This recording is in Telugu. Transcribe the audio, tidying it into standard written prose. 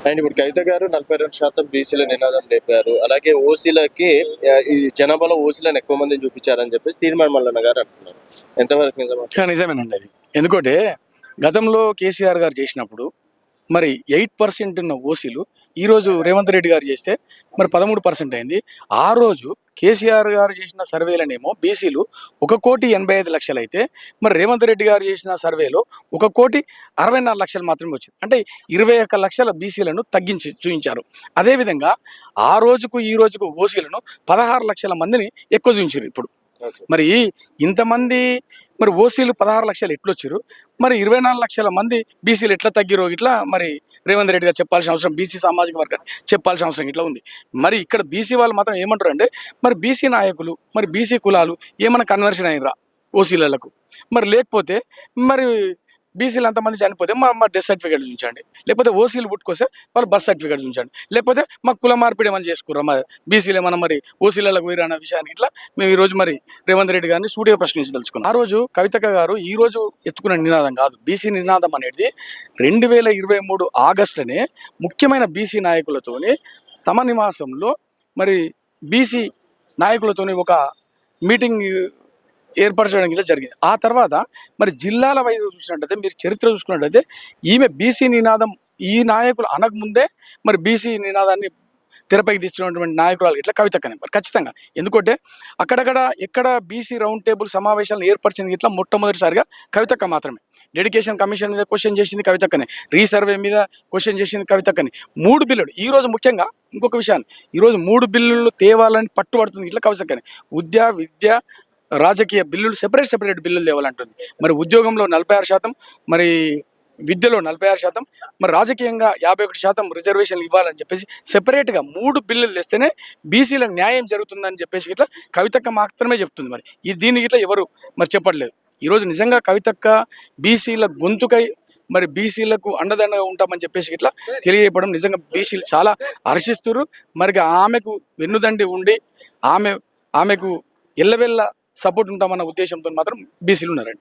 అండ్ ఇప్పుడు కవిత గారు 42% బీసీల నినాదం లేపారు. అలాగే ఓసీలకి ఈ జనాభాలో ఓసీలను ఎక్కువ మందిని చూపించారని చెప్పేసి తీర్మాన్ మల్లన్న గారు అంటున్నారు. ఎంతవరకు నిజమా? నిజమేనండి అది. ఎందుకంటే గతంలో కేసీఆర్ గారు చేసినప్పుడు మరి 8% ఉన్న ఓసీలు ఈరోజు రేవంత్ రెడ్డి గారు చేస్తే మరి 13% అయింది. ఆ రోజు కేసీఆర్ గారు చేసిన సర్వేలనేమో బీసీలు 1,85,00,000 అయితే మరి రేవంత్ రెడ్డి గారు చేసిన సర్వేలో 1,64,00,000 మాత్రమే వచ్చింది. అంటే 21,00,000 బీసీలను తగ్గించి చూపించారు. అదేవిధంగా ఆ రోజుకు ఈ రోజుకు ఓసీలను 16,00,000 మందిని ఎక్కువ చూపించారు. ఇప్పుడు మరి ఇంతమంది మరి ఓసీలు 16,00,000 ఎట్లొచ్చారు, మరి 24,00,000 మంది బీసీలు ఎట్లా తగ్గిరో ఇట్లా మరి రేవంత్ రెడ్డి గారు చెప్పాల్సిన అవసరం, బీసీ సామాజిక వర్గాన్ని చెప్పాల్సిన అవసరం ఇట్లా ఉంది. మరి ఇక్కడ బీసీ వాళ్ళు మాత్రం ఏమంటారు అంటే మరి బీసీ నాయకులు మరి బీసీ కులాలు ఏమైనా కన్వర్షన్ అయినరా ఓసీలకు, మరి లేకపోతే మరి బీసీలు అంతమంది చనిపోతే మా డెత్ సర్టిఫికేట్ చూపించండి, లేకపోతే ఓసీలు పుట్టుకొస్తే వాళ్ళు బర్త్ సర్టిఫికేట్ చూపించండి, లేకపోతే మాకు కుల మార్పిడి ఏమైనా చేసుకుర్రా మా బీసీలు ఏమన్నా మరి ఓసీలకు పోయిరా అన్న విషయాన్ని ఇట్లా మేము ఈరోజు మరి రేవంత్ రెడ్డి గారిని సూటిగా ప్రశ్నించదలుచుకున్నాం. ఆ రోజు కవితక్క గారు ఈ రోజు ఎత్తుకున్న నినాదం కాదు, బీసీ నినాదం అనేది 2023 ఆగస్టునే ముఖ్యమైన బీసీ నాయకులతోని తమ నివాసంలో మరి బీసీ నాయకులతోని ఒక మీటింగ్ ఏర్పరచడం ఇలా జరిగింది. ఆ తర్వాత మరి జిల్లాల వైజ్ చూసినట్టయితే మీరు చరిత్ర చూసుకున్నట్టయితే ఈమె బీసీ నినాదం ఈ నాయకులు అనకముందే మరి బీసీ నినాదాన్ని తెరపైకి తెచ్చినటువంటి నాయకురాలు ఇట్లా కవితక్కనే మరి ఖచ్చితంగా. ఎందుకంటే అక్కడక్కడ ఎక్కడ బీసీ రౌండ్ టేబుల్ సమావేశాలను ఏర్పరిచింది ఇట్లా మొట్టమొదటిసారిగా కవితక్క మాత్రమే. డెడికేషన్ కమిషన్ మీద క్వశ్చన్ చేసింది కవితక్కనే, రీసర్వే మీద క్వశ్చన్ చేసింది కవితక్కనే. 3 బిల్లులు ఈరోజు ముఖ్యంగా ఇంకొక విషయాన్ని ఈరోజు 3 బిల్లులు తేవాలని పట్టుబడుతుంది ఇట్లా కవితక్కనే. విద్య రాజకీయ బిల్లులు సెపరేట్ బిల్లులు తేవాలంటుంది. మరి ఉద్యోగంలో 46%, మరి విద్యలో 46%, మరి రాజకీయంగా 51% రిజర్వేషన్లు ఇవ్వాలని చెప్పేసి సెపరేట్గా 3 బిల్లులు తెస్తేనే బీసీలకు న్యాయం జరుగుతుందని చెప్పేసి ఇట్లా కవితక్క మాత్రమే చెప్తుంది. మరి దీనికి ఇట్లా ఎవరు మరి చెప్పట్లేదు. ఈరోజు నిజంగా కవితక్క బీసీల గొంతుకై మరి బీసీలకు అండదండగా ఉంటామని చెప్పేసి ఇట్లా తెలియజేయడం నిజంగా బీసీలు చాలా హర్షిస్తున్నారు. మరి ఆమెకు వెన్నుదండి ఉండి ఆమెకు ఎల్లవెల్ల సపోర్ట్ ఉంటామన్న ఉద్దేశంతో మాత్రం బీసీలు ఉన్నారండి.